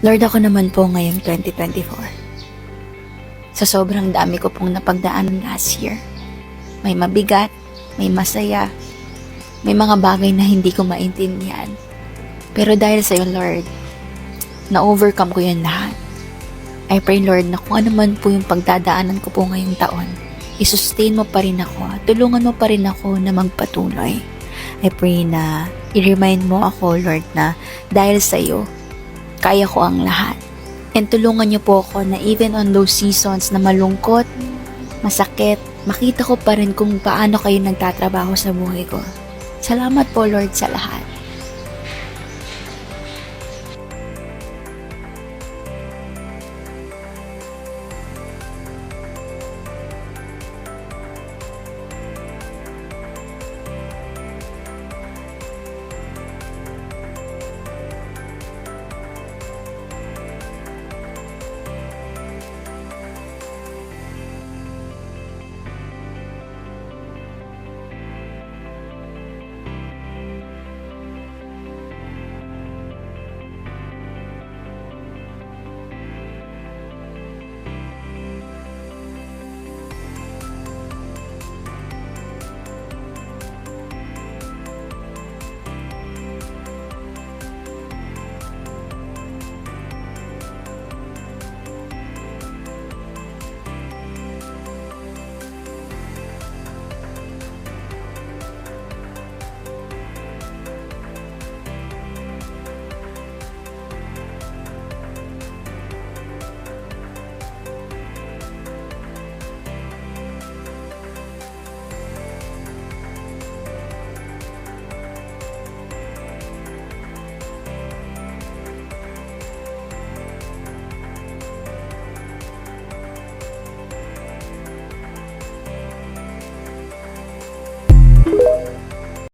Lord, ako naman po ngayong 2024. Sa sobrang dami ko pong napagdaanan last year. May mabigat, may masaya, may mga bagay na hindi ko maintindihan. Pero dahil sa iyo, Lord, na-overcome ko yan lahat. I pray, Lord, na kung ano man po yung pagdadaanan ko po ngayong taon, isustain mo pa rin ako, tulungan mo pa rin ako na magpatuloy. I pray na i-remind mo ako, Lord, na dahil sa iyo, kaya ko ang lahat. And tulungan niyo po ako na even on those seasons na malungkot, masakit, makita ko pa rin kung paano kayo nagtatrabaho sa buhay ko. Salamat po, Lord, sa lahat.